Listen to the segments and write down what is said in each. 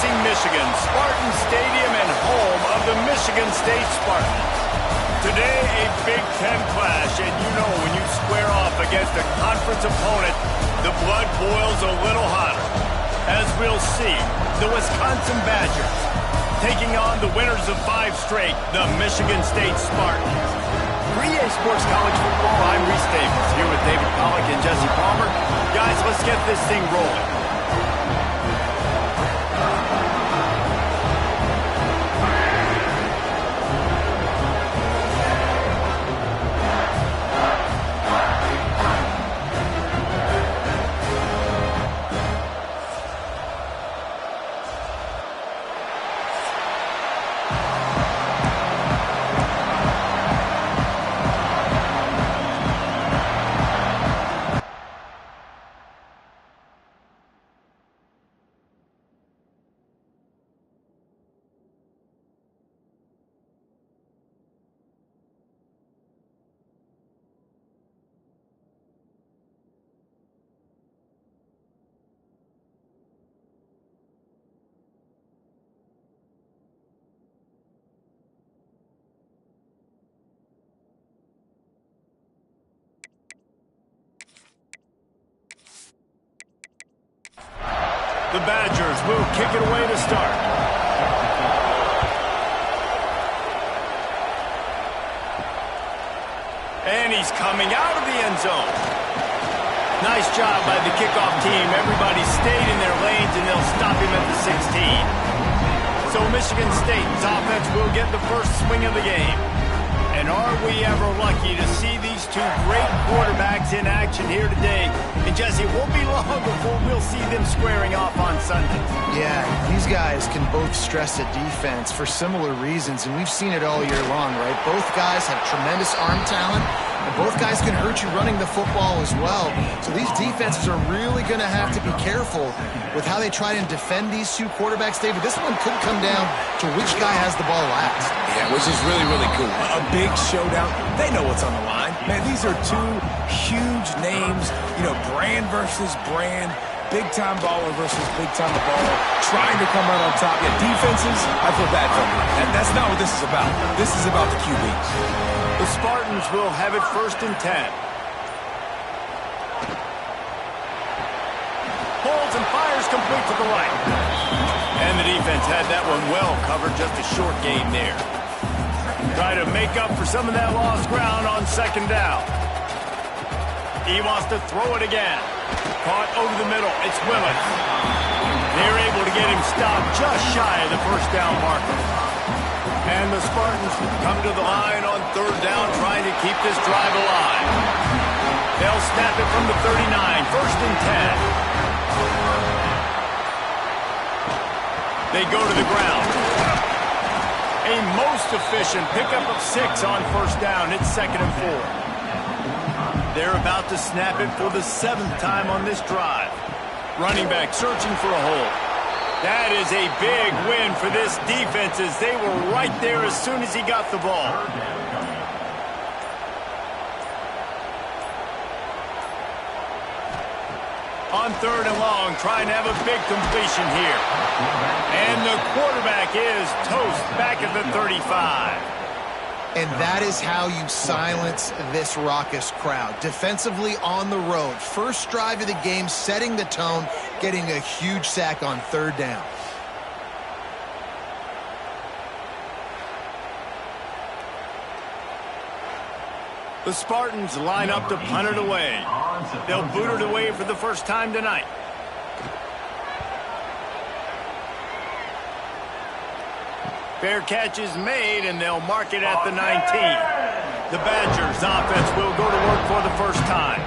Lansing, Michigan, Spartan Stadium and home of the Michigan State Spartans. Today, a Big Ten clash, and you know when you square off against a conference opponent, the blood boils a little hotter. As we'll see, the Wisconsin Badgers taking on the winners of 5 straight, the Michigan State Spartans. For EA Sports College Football, I'm Reese Davis, here with David Pollack and Jesse Palmer. Guys, let's get this thing rolling. The Badgers will kick it away to start. And he's coming out of the end zone. Nice job by the kickoff team. Everybody stayed in their lanes, and they'll stop him at the 16. So Michigan State's offense will get the first swing of the game. And are we ever lucky to see these two great quarterbacks in action here today? And Jesse, it won't be long before we'll see them squaring off on Sunday. Yeah, these guys can both stress a defense for similar reasons, and we've seen it all year long, right? Both guys have tremendous arm talent, and both guys can hurt you running the football as well. So these defenses are really going to have to be careful with how they try and defend these two quarterbacks, David. This one could come down to which guy has the ball last. Yeah, which is really, really cool. A big showdown. They know what's on the line. Man, these are two huge names, you know, brand versus brand, big-time baller versus big-time baller, trying to come out on top. Yeah, defenses, I feel bad for them. And that's not what this is about. This is about the QBs. The Spartans will have it 1st and 10. Holds and fires complete to the right. And the defense had that one well covered, just a short gain there. Try to make up for some of that lost ground on 2nd down. He wants to throw it again. Caught over the middle. It's Willis. They're able to get him stopped just shy of the 1st down marker. And the Spartans come to the line on 3rd down, trying to keep this drive alive. They'll snap it from the 39, 1st and 10. They go to the ground. A most efficient pickup of 6 on 1st down. It's 2nd and 4. They're about to snap it for the 7th time on this drive. Running back searching for a hole. That is a big win for this defense, as they were right there as soon as he got the ball. On 3rd and long, trying to have a big completion here. And the quarterback is toast back at the 35. And that is how you silence this raucous crowd. Defensively on the road. First drive of the game, setting the tone, getting a huge sack on 3rd down. The Spartans line up to punt it away. They'll boot it away for the first time tonight. Fair catch is made, and they'll mark it at the 19. The Badgers offense will go to work for the first time.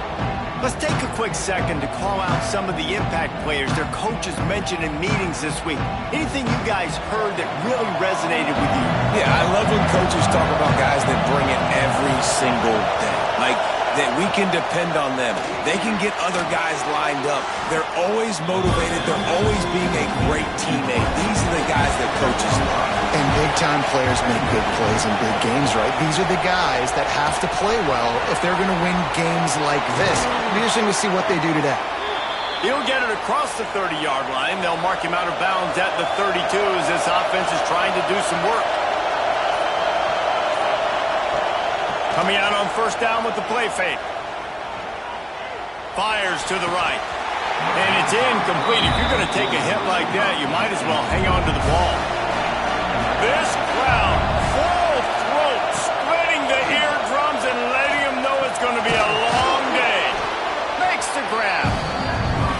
Let's take a quick second to call out some of the impact players their coaches mentioned in meetings this week. Anything you guys heard that really resonated with you? Yeah, I love when coaches talk about guys that bring it every single day. Like, that we can depend on them. They can get other guys lined up. They're always motivated. They're always being a great teammate. These are the guys that coaches love. And big-time players make big plays in big games, right? These are the guys that have to play well if they're going to win games like this. It'll be interesting to see what they do today. He'll get it across the 30-yard line. They'll mark him out of bounds at the 32 as this offense is trying to do some work. Coming out on first down with the play fake. Fires to the right. And it's incomplete. If you're going to take a hit like that, you might as well hang on to the ball. This crowd, full throat, splitting the eardrums and letting them know it's going to be a long day. Makes the grab.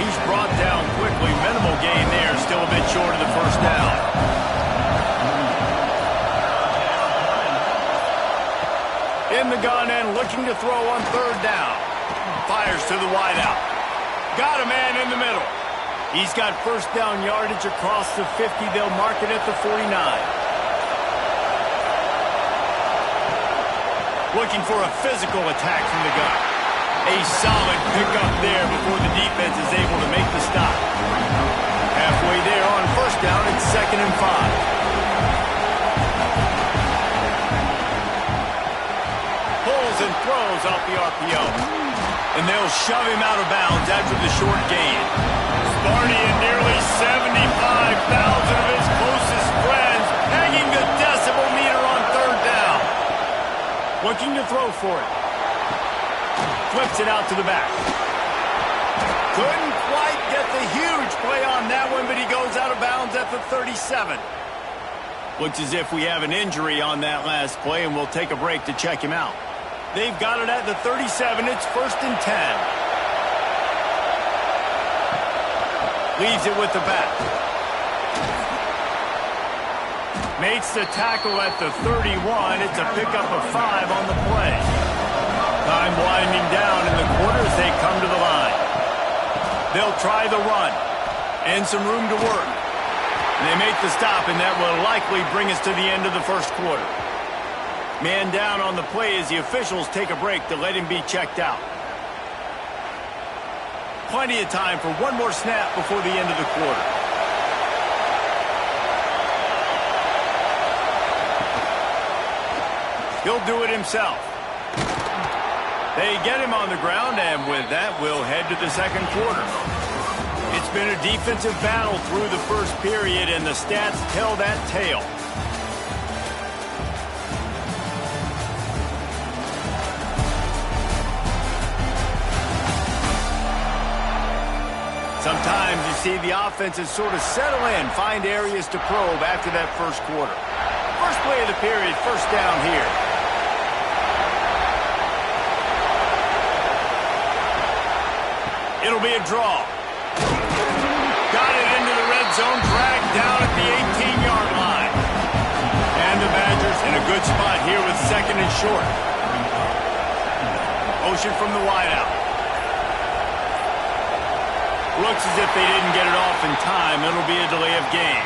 He's brought down quickly. Minimal gain there. Still a bit short of the first down. In the gun and looking to throw on third down. Fires to the wideout. Got a man in the middle. He's got first down yardage across the 50. They'll mark it at the 49. Looking for a physical attack from the gun. A solid pickup there before the defense is able to make the stop. Halfway there on first down, it's 2nd and 5. Pulls and throws off the RPO. And they'll shove him out of bounds after the short gain. Sparty and nearly 75,000 of his closest friends hanging the decibel meter on third down. Looking to throw for it. Flips it out to the back. Couldn't quite get the huge play on that one, but he goes out of bounds at the 37. Looks as if we have an injury on that last play, and we'll take a break to check him out. They've got it at the 37. It's 1st and 10. Leaves it with the back. Makes the tackle at the 31. It's a pickup of 5 on the play. Time winding down in the quarter as they come to the line. They'll try the run. And some room to work. They make the stop, and that will likely bring us to the end of the first quarter. Man down on the play as the officials take a break to let him be checked out. Plenty of time for one more snap before the end of the quarter. He'll do it himself. They get him on the ground, and with that, we'll head to the second quarter. It's been a defensive battle through the first period, and the stats tell that tale. Sometimes you see the offenses sort of settle in, find areas to probe after that first quarter. First play of the period, first down here. It'll be a draw. Got it into the red zone, dragged down at the 18-yard line. And the Badgers in a good spot here with 2nd and short. Motion from the wideout. Looks as if they didn't get it off in time. It'll be a delay of game.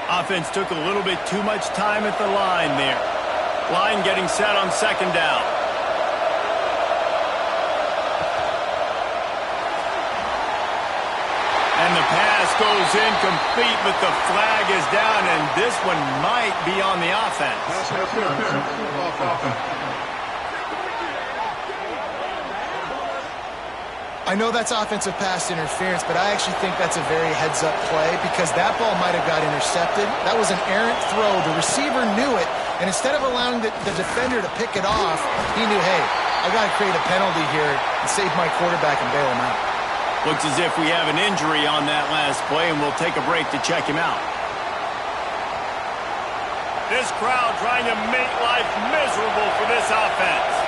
Offense took a little bit too much time at the line there. Line getting set on 2nd down. And the pass goes incomplete, but the flag is down, and this one might be on the offense. I know that's offensive pass interference, but I actually think that's a very heads-up play because that ball might have got intercepted. That was an errant throw. The receiver knew it, and instead of allowing the defender to pick it off, he knew, hey, I got to create a penalty here and save my quarterback and bail him out. Looks as if we have an injury on that last play, and we'll take a break to check him out. This crowd trying to make life miserable for this offense.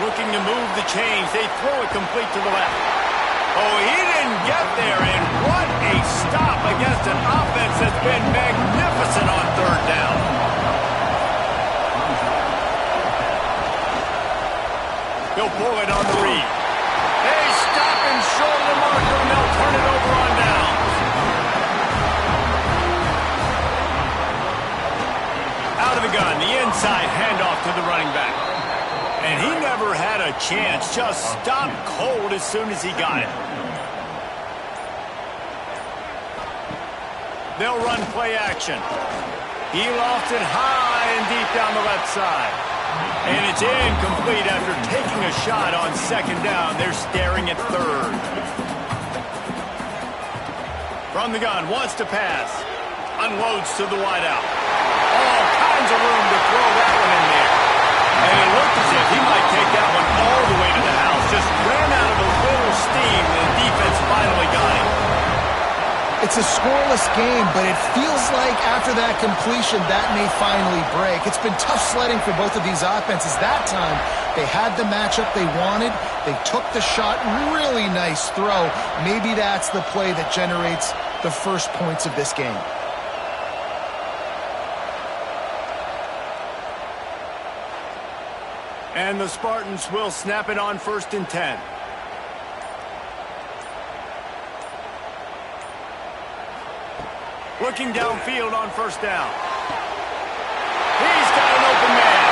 Looking to move the chains. They throw it complete to the left. Oh, he didn't get there, and what a stop against an offense that's been magnificent on third down. He'll pull it on the read. They stop him short of the marker, and they'll turn it over on downs. Out of the gun, the inside handoff to the running back. And he never had a chance, just stopped cold as soon as he got it. They'll run play action. He lofts it high and deep down the left side. And it's incomplete after taking a shot on second down. They're staring at third. From the gun, wants to pass. Unloads to the wideout. All kinds of room to throw that one in there. And it looked as if he might take that one all the way to the house. Just ran out of a little steam, and the defense finally got him. It's a scoreless game, but it feels like after that completion, that may finally break. It's been tough sledding for both of these offenses. That time, they had the matchup they wanted. They took the shot. Really nice throw. Maybe that's the play that generates the first points of this game. And the Spartans will snap it on 1st and 10. Looking downfield on 1st down. He's got an open man.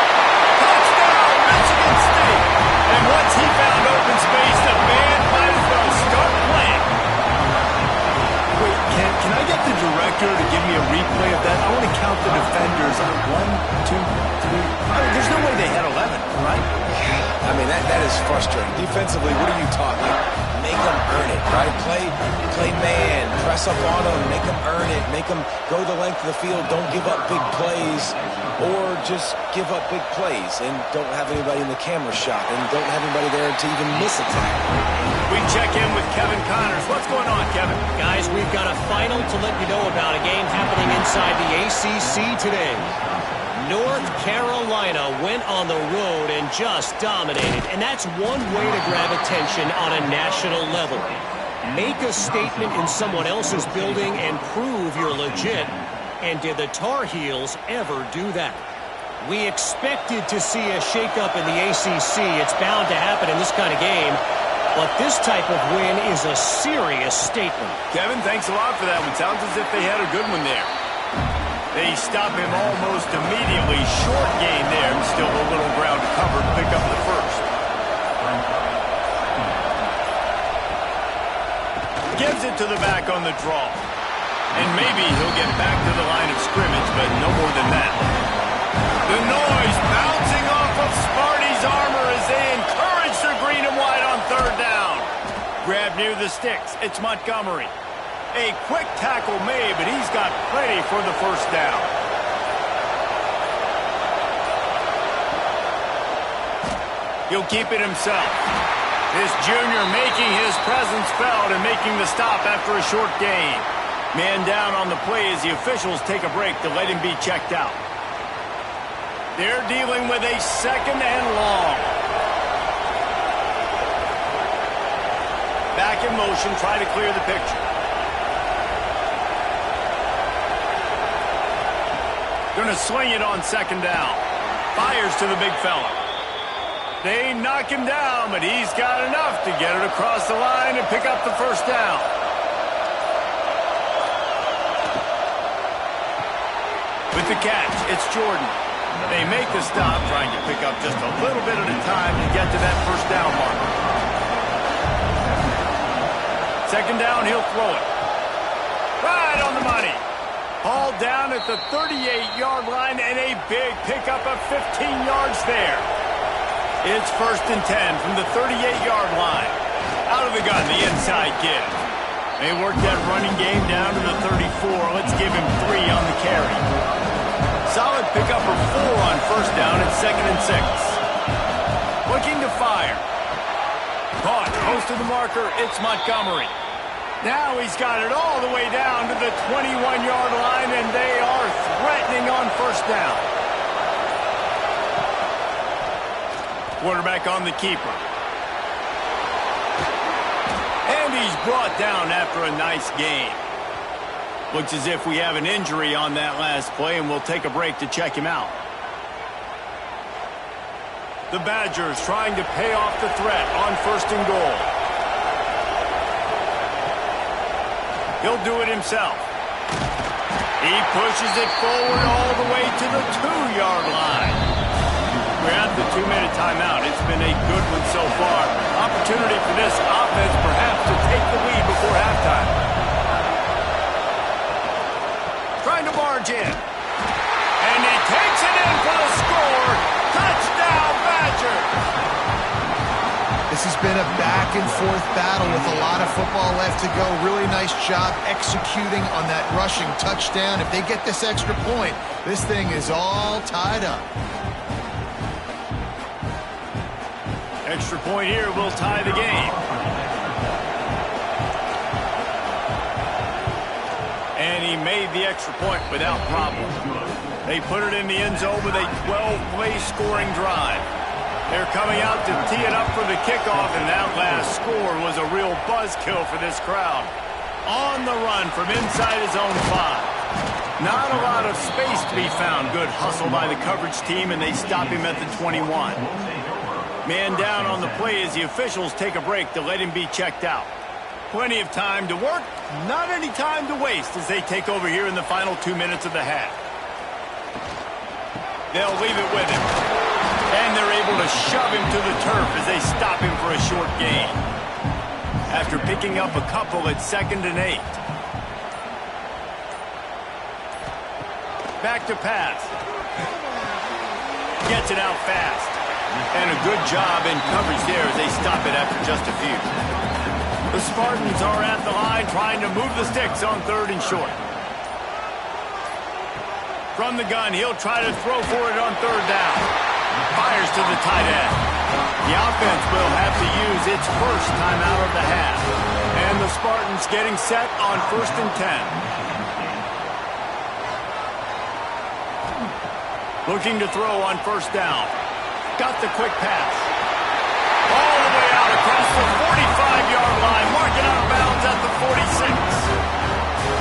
Touchdown, Michigan State. And once he found open space, the band might as well start playing. Wait, can I get the director to give me a replay of that? I want to count the defenders. 1, 2, 3. I mean, there's no way they had 11, right? I mean, that is frustrating. Defensively, what are you talking? Make them earn it, right? Play man, press up on them, make them earn it, make them go the length of the field, don't give up big plays, or just give up big plays and don't have anybody in the camera shot and don't have anybody there to even miss a tackle. We check in with Kevin Connors. What's going on, Kevin? Guys, we've got a final to let you know about, a game happening inside the ACC today. North Carolina went on the road and just dominated, and that's one way to grab attention on a national level. Make a statement in someone else's building and prove you're legit. And did the Tar Heels ever do that? We expected to see a shakeup in the ACC. It's bound to happen in this kind of game. But this type of win is a serious statement. Kevin, thanks a lot for that one. Sounds as if they had a good one there. They stop him almost immediately. Short gain there, and still a little ground to cover to pick up the first. Gives it to the back on the draw. And maybe he'll get back to the line of scrimmage, but no more than that. The noise bouncing off of Sparty's armor as they encourage the green and white on 3rd down. Grab near the sticks. It's Montgomery. A quick tackle made, but he's got plenty for the 1st down. He'll keep it himself. This junior making his presence felt and making the stop after a short gain. Man down on the play as the officials take a break to let him be checked out. They're dealing with a 2nd and long. Back in motion, try to clear the picture. Gonna swing it on 2nd down. Fires to the big fella. They knock him down, but he's got enough to get it across the line and pick up the 1st down. With the catch, it's Jordan. They make the stop, trying to pick up just a little bit at a time to get to that 1st down mark. 2nd down, he'll throw it. Right on the money. Hauled down at the 38-yard line, and a big pickup of 15 yards there. It's 1st and 10 from the 38-yard line. Out of the gun, the inside give. They work that running game down to the 34. Let's give him 3 on the carry. Solid pickup for 4 on 1st down at 2nd and 6. Looking to fire. Caught close to the marker. It's Montgomery. Now he's got it all the way down to the 21-yard line, and they are threatening on 1st down. Quarterback on the keeper. And he's brought down after a nice game. Looks as if we have an injury on that last play, and we'll take a break to check him out. The Badgers trying to pay off the threat on 1st and goal. He'll do it himself. He pushes it forward all the way to the 2-yard line. We're at the 2-minute timeout. It's been a good one so far. Opportunity for this offense perhaps to take the lead before halftime. trying to barge in. And he takes it in for the score. Touchdown, Badgers! This has been a back-and-forth battle with a lot of football left to go. Really nice job executing on that rushing touchdown. If they get this extra point, this thing is all tied up. Extra point here will tie the game. And he made the extra point without problem. They put it in the end zone with a 12-play scoring drive. They're coming out to tee it up for the kickoff, and that last score was a real buzzkill for this crowd. On the run from inside his own 5. Not a lot of space to be found. Good hustle by the coverage team, and they stop him at the 21. Man down on the play as the officials take a break to let him be checked out. Plenty of time to work, not any time to waste as they take over here in the final 2 minutes of the half. They'll leave it with him. And they're able to shove him to the turf as they stop him for a short gain. After picking up a couple at 2nd and 8. Back to pass. Gets it out fast. And a good job in coverage there as they stop it after just a few. The Spartans are at the line trying to move the sticks on 3rd and short. From the gun, he'll try to throw for it on 3rd down. Fires to the tight end. The offense will have to use its first timeout of the half. And the Spartans getting set on 1st and 10. Looking to throw on 1st down. Got the quick pass. All the way out across the 45-yard line. Marking out of bounds at the 46.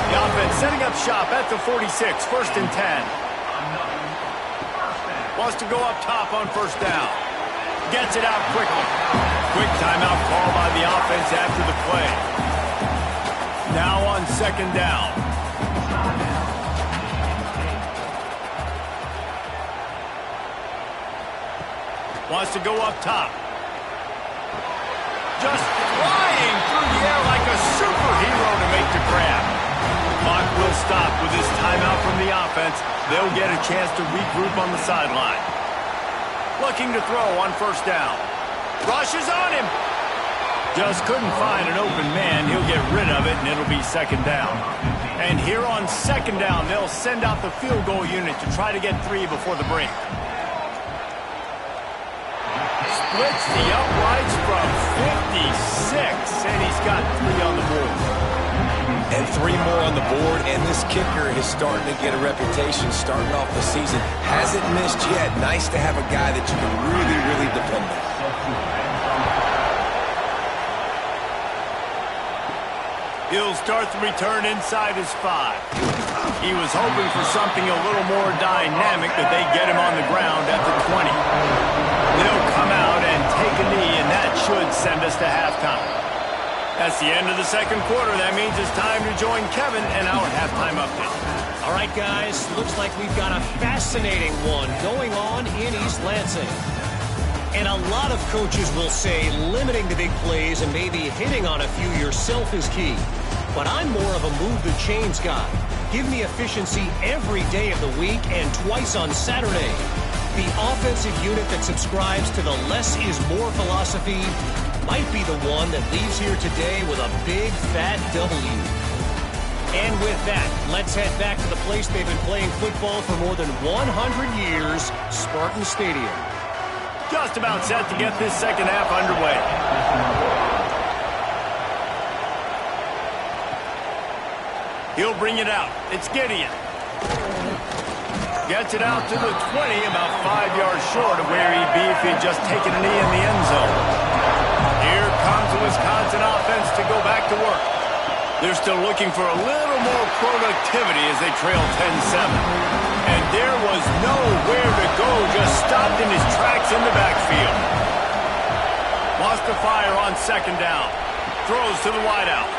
The offense setting up shop at the 46. 1st and 10. Wants to go up top on 1st down. Gets it out quickly. Quick timeout call by the offense after the play. Now on 2nd down. Wants to go up top. Just flying through the air like a superhero to make the grab. Clock will stop with this timeout from the offense. They'll get a chance to regroup on the sideline. Looking to throw on 1st down. Rushes on him. Just couldn't find an open man. He'll get rid of it, and it'll be 2nd down. And here on 2nd down, they'll send out the field goal unit to try to get 3 before the break. Splits the uprights from 56, and he's got 3 on the board. And 3 more on the board, and this kicker is starting to get a reputation starting off the season. Hasn't missed yet. Nice to have a guy that you can really, really depend on. He'll start the return inside his 5. He was hoping for something a little more dynamic, but they get him on the ground at the 20. They'll come out and take a knee, and that should send us to halftime. That's the end of the 2nd quarter. That means it's time to join Kevin and our halftime update. All right, guys, looks like we've got a fascinating one going on in East Lansing. And a lot of coaches will say limiting the big plays and maybe hitting on a few yourself is key. But I'm more of a move the chains guy. Give me efficiency every day of the week and twice on Saturday. The offensive unit that subscribes to the less is more philosophy might be the one that leaves here today with a big, fat W. And with that, let's head back to the place they've been playing football for more than 100 years, Spartan Stadium. Just about set to get this 2nd half underway. He'll bring it out. It's Gideon. Gets it out to the 20, about 5 yards short of where he'd be if he'd just taken a knee in the end zone. Here comes the Wisconsin offense to go back to work. They're still looking for a little more productivity as they trail 10-7. And there was nowhere to go, just stopped in his tracks in the backfield. Wants to fire on 2nd down. Throws to the wideout.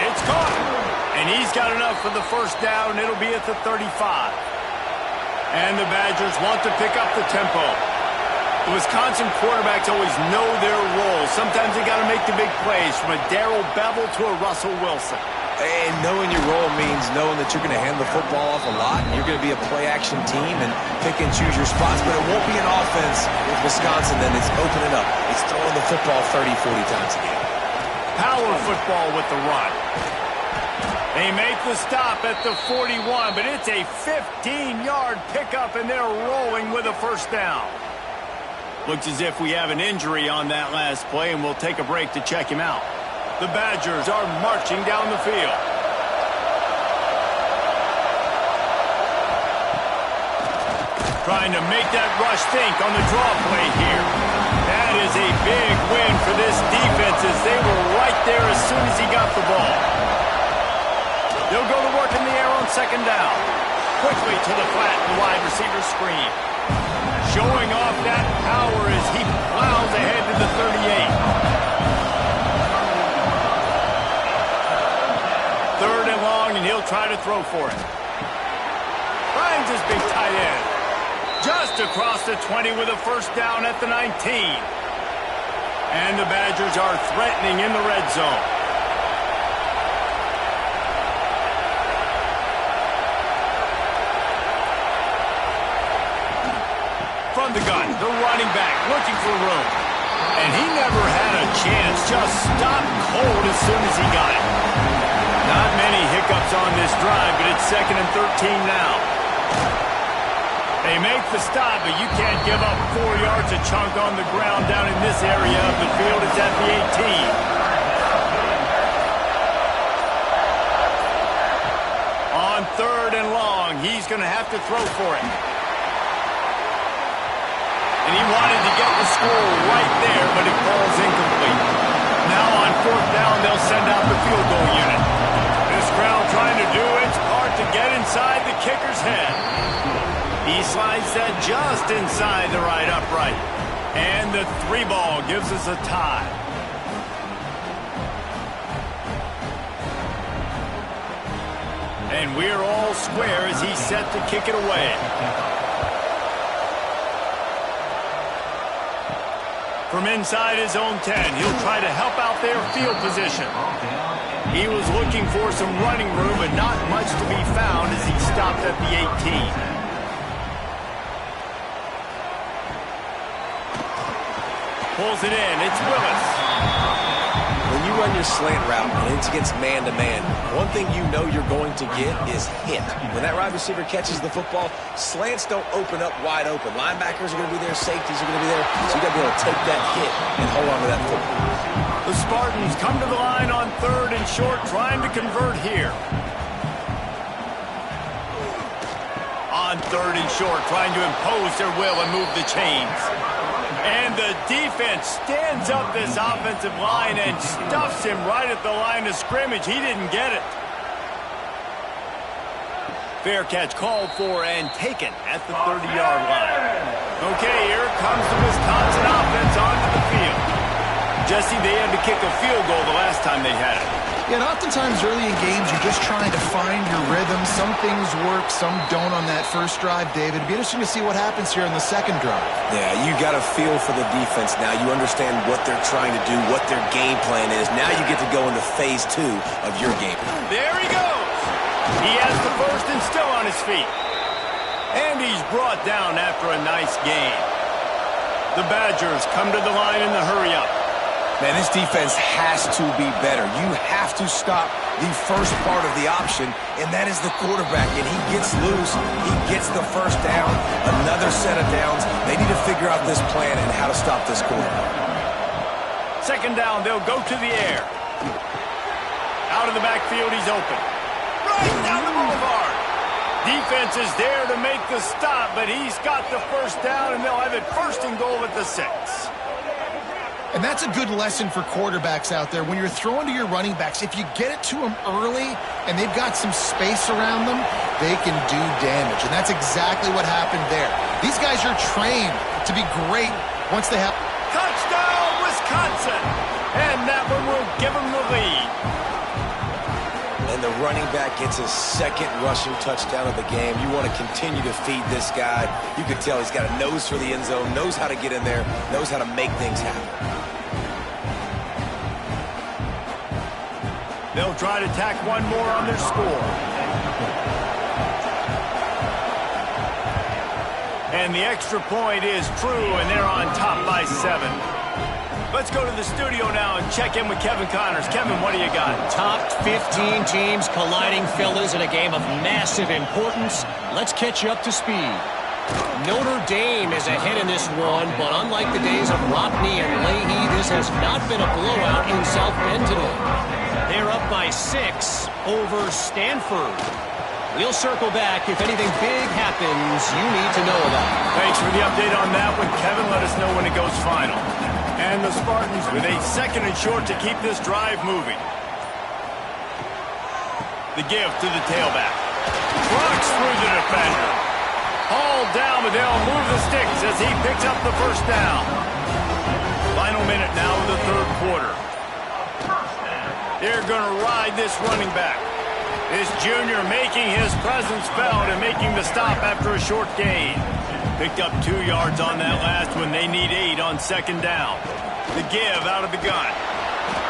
It's caught. And he's got enough for the 1st down. It'll be at the 35. And the Badgers want to pick up the tempo. The Wisconsin quarterbacks always know their role. Sometimes they got to make the big plays, from a Darrell Bevell to a Russell Wilson. And knowing your role means knowing that you're going to hand the football off a lot, and you're going to be a play-action team and pick and choose your spots, but it won't be an offense with Wisconsin then. It's opening up. It's throwing the football 30, 40 times a game. Power football with the run. They make the stop at the 41, but it's a 15-yard pickup, and they're rolling with a first down. Looks as if we have an injury on that last play, and we'll take a break to check him out. The Badgers are marching down the field. Trying to make that rush think on the draw play here. That is a big win for this defense as they were right there as soon as he got the ball. They'll go to work in the air on second down. Quickly to the flat, the wide receiver screen. Showing off that power as he plows ahead to the 38. Third and long, and he'll try to throw for it. Finds his big tight end. Just across the 20 with a first down at the 19. And the Badgers are threatening in the red zone. From the gun, the running back looking for room. And he never had a chance, just stopped cold as soon as he got it. Not many hiccups on this drive, but it's 2nd and 13 now. They make the stop, but you can't give up 4 yards a chunk on the ground down in this area of the field. It's at the 18. On 3rd and long, he's going to have to throw for it. And he wanted to get the score right there, but it falls incomplete. Now on 4th down, they'll send out the field goal unit. This crowd trying to do its part to get inside the kicker's head. He slides that just inside the right upright. And the 3 ball gives us a tie. And we're all square as he's set to kick it away. From inside his own 10, he'll try to help out their field position. He was looking for some running room, but not much to be found as he stopped at the 18. Pulls it in. It's Willis. When you run your slant route and it's against man-to-man, one thing you know you're going to get is hit. When that wide receiver catches the football, slants don't open up wide open. Linebackers are going to be there. Safeties are going to be there. So you got to be able to take that hit and hold on to that football. The Spartans come to the line on 3rd and short, trying to convert here. On 3rd and short, trying to impose their will and move the chains. And the defense stands up this offensive line and stuffs him right at the line of scrimmage. He didn't get it. Fair catch called for and taken at the 30-yard line. Okay, here comes the Wisconsin offense onto the field. Jesse, they had to kick a field goal the last time they had it. Yeah, and oftentimes early in games, you're just trying to find your rhythm. Some things work, some don't on that first drive, David. It'd be interesting to see what happens here in the second drive. Yeah, you got a feel for the defense now. You understand what they're trying to do, what their game plan is. Now you get to go into phase 2 of your game plan. There he goes. He has the first and still on his feet. And he's brought down after a nice gain. The Badgers come to the line in the hurry-up. Man, this defense has to be better. You have to stop the first part of the option, and that is the quarterback. And he gets loose. He gets the first down. Another set of downs. They need to figure out this plan and how to stop this quarterback. Second down, they'll go to the air. Out of the backfield, he's open. Right down the boulevard. Defense is there to make the stop, but he's got the first down, and they'll have it 1st and goal at the 6. And that's a good lesson for quarterbacks out there. When you're throwing to your running backs, if you get it to them early and they've got some space around them, they can do damage. And that's exactly what happened there. These guys are trained to be great once they have... Touchdown, Wisconsin! And that one will give them the lead. And the running back gets his 2nd rushing touchdown of the game. You want to continue to feed this guy. You can tell he's got a nose for the end zone, knows how to get in there, knows how to make things happen. They'll try to tack one more on their score. And the extra point is true, and they're on top by 7. Let's go to the studio now and check in with Kevin Connors. Kevin, what do you got? Top 15 teams colliding, fellas, in a game of massive importance. Let's catch you up to speed. Notre Dame is ahead in this one, but unlike the days of Rockne and Leahy, this has not been a blowout in South Bend today. They're up by 6 over Stanford. We'll circle back if anything big happens you need to know about. Thanks for the update on that one, Kevin. Let us know when it goes final. And the Spartans with a 2nd and short to keep this drive moving. The give to the tailback. Trucks through the defender. Hauled down, but they'll move the sticks as he picks up the first down. Final minute now of the 3rd quarter. They're going to ride this running back. This junior making his presence felt and making the stop after a short gain. Picked up 2 yards on that last one. They need 8 on 2nd down. The give out of the gun.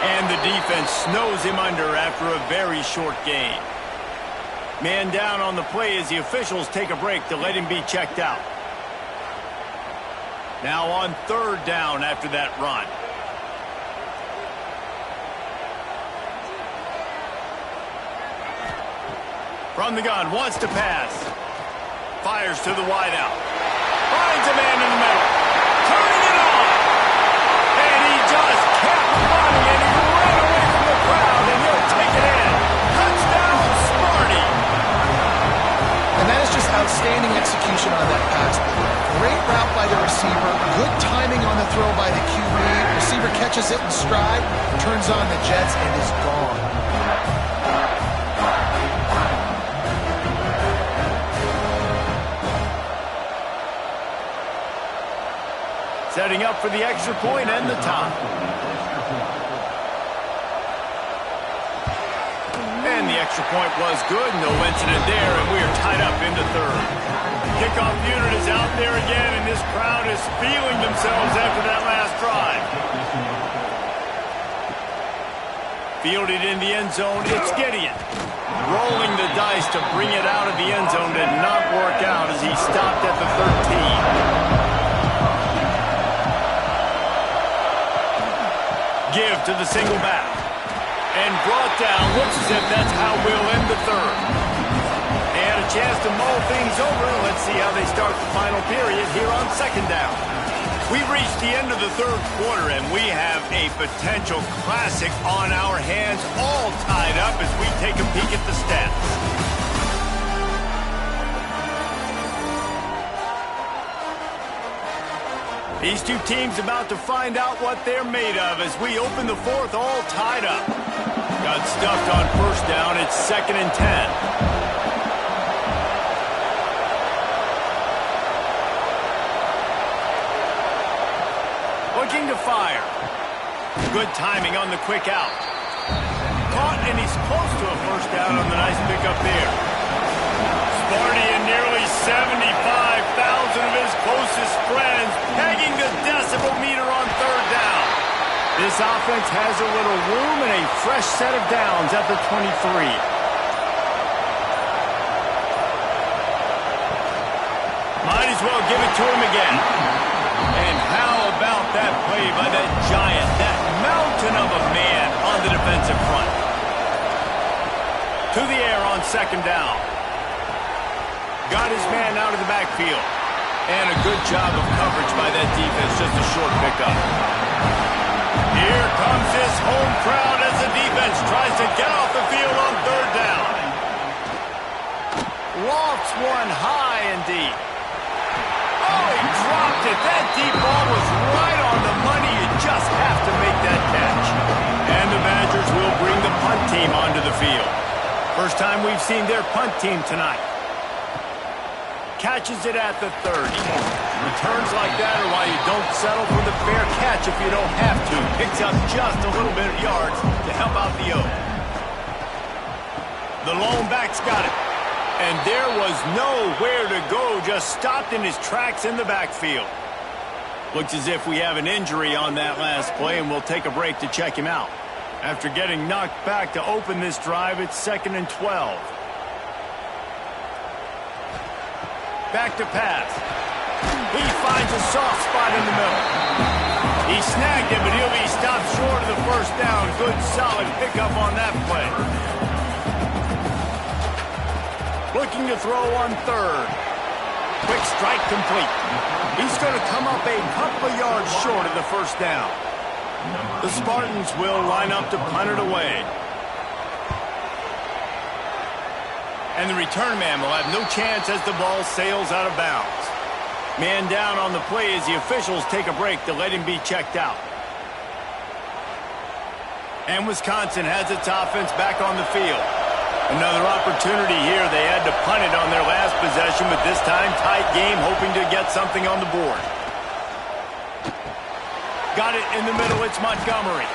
And the defense snows him under after a very short gain. Man down on the play as the officials take a break to let him be checked out. Now on 3rd down after that run. From the gun, wants to pass. Fires to the wideout. Finds a man in the middle. Turning it on. And he just kept running, and he ran away from the crowd, and he'll take it in. Touchdown, Sparty. And that is just outstanding execution on that pass. Great route by the receiver. Good timing on the throw by the QB. Receiver catches it in stride, turns on the jets, and is gone. Setting up for the extra point and the tie. And the extra point was good. No incident there, and we are tied up into 3rd. Kickoff unit is out there again, and this crowd is feeling themselves after that last drive. Fielded in the end zone, it's Gideon. Rolling the dice to bring it out of the end zone did not work out as he stopped at the 13. Give to the single back. And brought down. Looks as if that's how we'll end the 3rd. They had a chance to mull things over. Let's see how they start the final period here on 2nd down. We've reached the end of the 3rd quarter, and we have a potential classic on our hands, all tied up as we take a peek at the stats. These two teams about to find out what they're made of as we open the 4th all tied up. Got stuffed on 1st down. It's 2nd and 10. Looking to fire. Good timing on the quick out. Caught, and he's close to a 1st down on the nice pickup there. Sparty and nearly 75,000 of his closest friends pegging the decibel meter on 3rd down. This offense has a little room and a fresh set of downs at the 23. Might as well give it to him again. And how about that play by that giant, that mountain of a man on the defensive front? To the air on 2nd down. Got his man out of the backfield. And a good job of coverage by that defense, just a short pickup. Here comes this home crowd as the defense tries to get off the field on 3rd down. Lofts one high and deep. Oh, he dropped it. That deep ball was right on the money. You just have to make that catch. And the Badgers will bring the punt team onto the field. First time we've seen their punt team tonight. Catches it at the 30. Returns like that are why you don't settle for the fair catch if you don't have to. Picks up just a little bit of yards to help out the O. The lone back's got it. And there was nowhere to go, just stopped in his tracks in the backfield. Looks as if we have an injury on that last play, and we'll take a break to check him out. After getting knocked back to open this drive, it's 2nd and 12. Back to pass. He finds a soft spot in the middle. He snagged it, but he'll be stopped short of the first down. Good, solid pickup on that play. Looking to throw on 3rd. Quick strike complete. He's going to come up a couple of yards short of the first down. The Spartans will line up to punt it away. And the return man will have no chance as the ball sails out of bounds. Man down on the play as the officials take a break to let him be checked out. And Wisconsin has its offense back on the field. Another opportunity here. They had to punt it on their last possession, but this time tight game, hoping to get something on the board. Got it in the middle. It's Montgomery.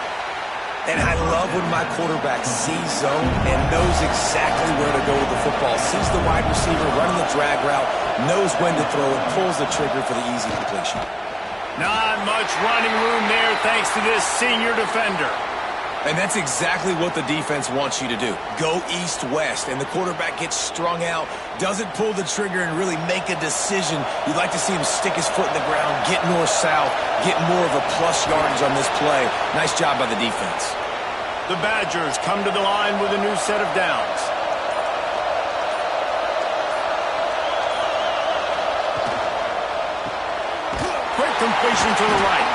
And I love when my quarterback sees zone and knows exactly where to go with the football. Sees the wide receiver running the drag route, knows when to throw it, pulls the trigger for the easy completion. Not much running room there thanks to this senior defender. And that's exactly what the defense wants you to do. Go east-west, and the quarterback gets strung out, doesn't pull the trigger and really make a decision. You'd like to see him stick his foot in the ground, get north-south, get more of a plus yardage on this play. Nice job by the defense. The Badgers come to the line with a new set of downs. Quick completion to the right.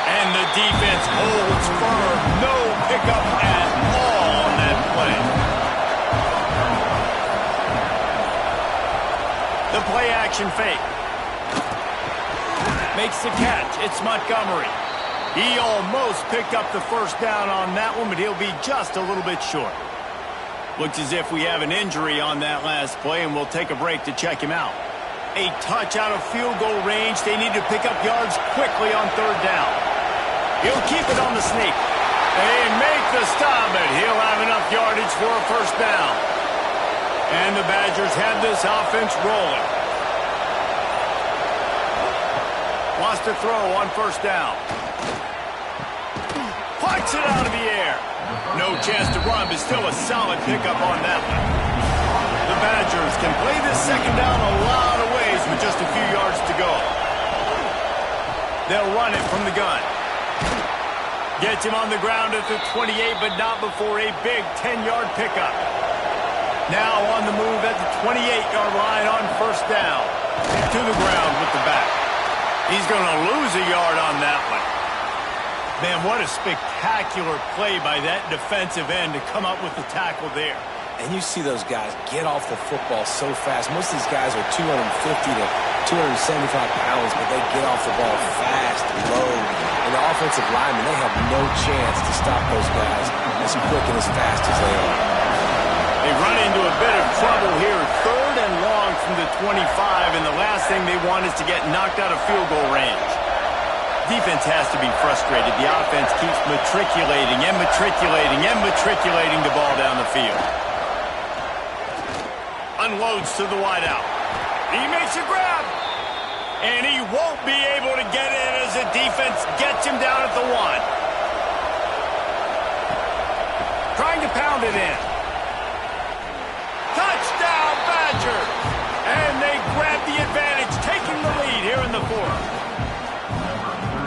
And the defense holds firm. No pickup at all on that play. The play action fake. Makes the catch. It's Montgomery. He almost picked up the first down on that one, but he'll be just a little bit short. Looks as if we have an injury on that last play, and we'll take a break to check him out. A touch out of field goal range. They need to pick up yards quickly on 3rd down. He'll keep it on the sneak. They make the stop, but he'll have enough yardage for a first down. And the Badgers have this offense rolling. Wants to throw on 1st down. Punts it out of the air. No chance to run, but still a solid pickup on that one. The Badgers can play this 2nd down a lot of ways with just a few yards to go. They'll run it from the gun. Gets him on the ground at the 28, but not before a big 10-yard pickup. Now on the move at the 28-yard line on 1st down. To the ground with the back. He's going to lose a yard on that one. Man, what a spectacular play by that defensive end to come up with the tackle there. And you see those guys get off the football so fast. Most of these guys are 250 to 275 pounds, but they get off the ball fast, low. And the offensive linemen, they have no chance to stop those guys as quick and as fast as they are. They run into a bit of trouble here. 3rd and long from the 25, and the last thing they want is to get knocked out of field goal range. Defense has to be frustrated. The offense keeps matriculating and matriculating and matriculating the ball down the field. Unloads to the wideout. He makes a grab. And he won't be able to get in as the defense gets him down at the 1. Trying to pound it in. Touchdown, Badgers! And they grab the advantage, taking the lead here in the 4th.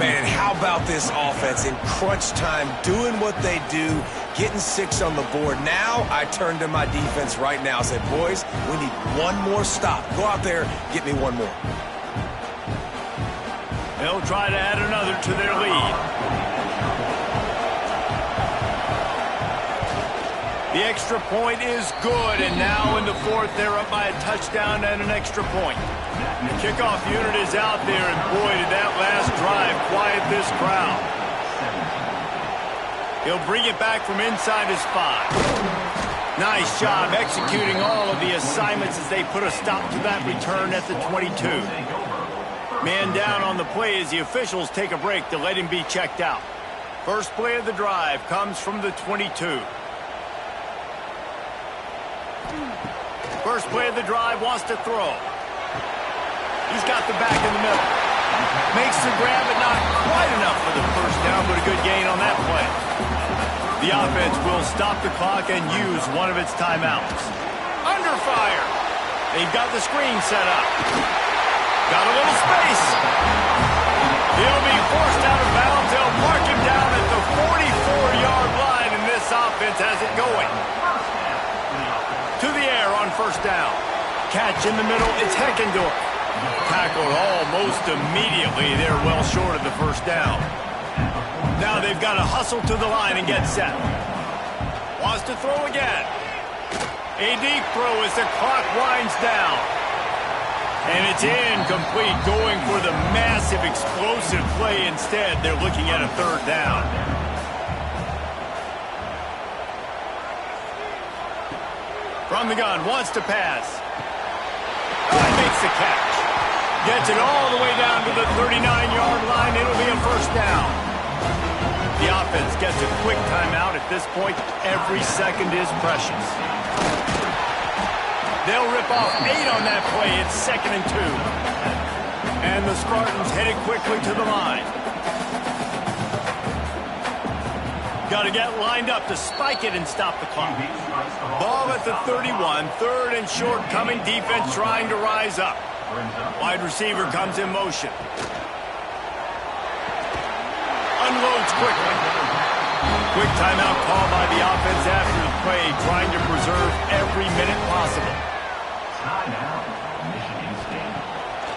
Man, how about this offense in crunch time, doing what they do, getting 6 on the board. Now I turn to my defense right now and say, boys, we need one more stop. Go out there, get me one more. They'll try to add another to their lead. The extra point is good, and now in the 4th, they're up by a touchdown and an extra point. The kickoff unit is out there, and boy, did that last drive quiet this crowd. He'll bring it back from inside his 5. Nice job executing all of the assignments as they put a stop to that return at the 22. Man down on the play as the officials take a break to let him be checked out. First play of the drive comes from the 22. First play of the drive, wants to throw. He's got the back in the middle. Makes the grab, but not quite enough for the first down, but a good gain on that play. The offense will stop the clock and use one of its timeouts. Under fire. They've got the screen set up. Got a little space. He'll be forced out of bounds. They'll mark him down at the 44-yard line, and this offense has it going. To the air on first down. Catch in the middle. It's Heckendorf. Tackled almost immediately. They're well short of the first down. Now they've got to hustle to the line and get set. Wants to throw again. A deep throw as the clock winds down. And it's incomplete, going for the massive explosive play instead. They're looking at a third down. From the gun, wants to pass. Makes the catch. Gets it all the way down to the 39-yard line. It'll be a first down. The offense gets a quick timeout at this point. Every second is precious. They'll rip off 8 on that play. It's 2nd and 2. And the Spartans headed quickly to the line. Got to get lined up to spike it and stop the clock. Ball at the 31. 3rd and short coming. Defense trying to rise up. Wide receiver comes in motion. Unloads quickly. Quick timeout call by the offense after the play, trying to preserve every minute possible.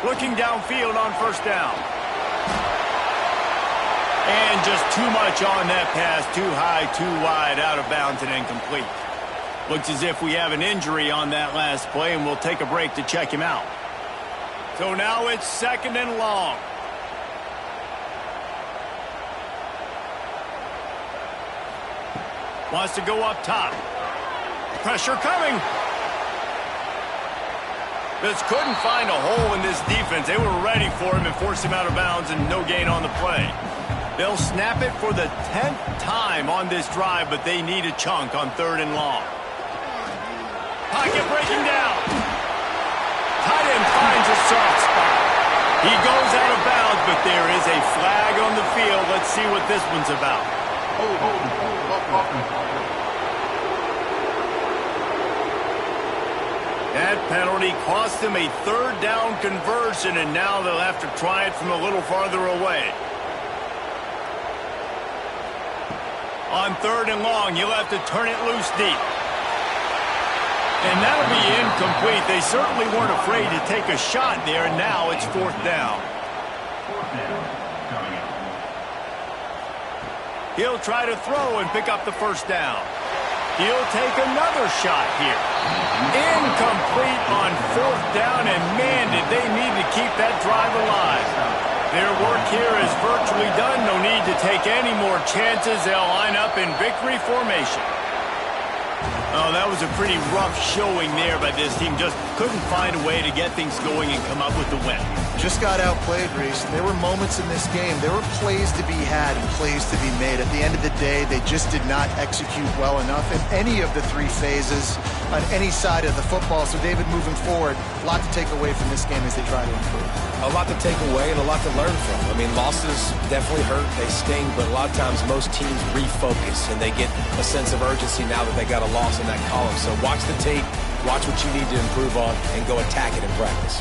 Looking downfield on first down. And just too much on that pass. Too high, too wide, out of bounds and incomplete. Looks as if we have an injury on that last play, and we'll take a break to check him out. So now it's 2nd and long. Wants to go up top. Pressure coming. Just couldn't find a hole in this defense. They were ready for him and forced him out of bounds, and no gain on the play. They'll snap it for the 10th time on this drive, but they need a chunk on 3rd and long. Pocket breaking down. Tight end finds a soft spot. He goes out of bounds, but there is a flag on the field. Let's see what this one's about. That penalty cost them a 3rd down conversion, and now they'll have to try it from a little farther away. On 3rd and long, you'll have to turn it loose deep. And that'll be incomplete. They certainly weren't afraid to take a shot there, and now it's 4th down. He'll try to throw and pick up the first down. He'll take another shot here. Incomplete on 4th down, and man, did they need to keep that drive alive. Their work here is virtually done. No need to take any more chances. They'll line up in victory formation. Oh, that was a pretty rough showing there by this team. Just couldn't find a way to get things going and come up with the win. Just got outplayed, Reese. There were moments in this game. There were plays to be had and plays to be made. At the end of the day, they just did not execute well enough in any of the 3 phases on any side of the football. So, David, moving forward, a lot to take away from this game as they try to improve. A lot to take away and a lot to learn from. I mean, losses definitely hurt. They sting, but a lot of times most teams refocus and they get a sense of urgency now that they got a loss in that column. So watch the tape, watch what you need to improve on, and go attack it in practice.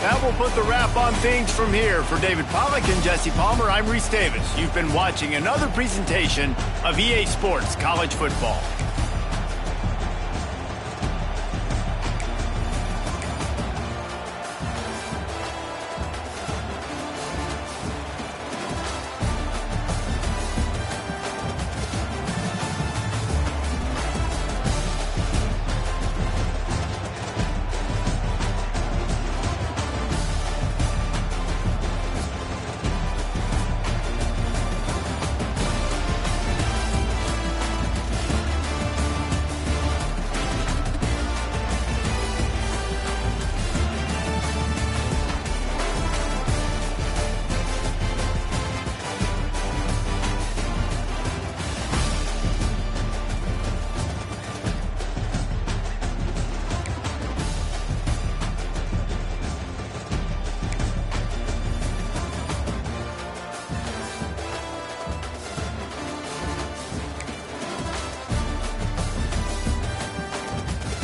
That will put the wrap on things from here. For David Pollack and Jesse Palmer, I'm Reese Davis. You've been watching another presentation of EA Sports College Football.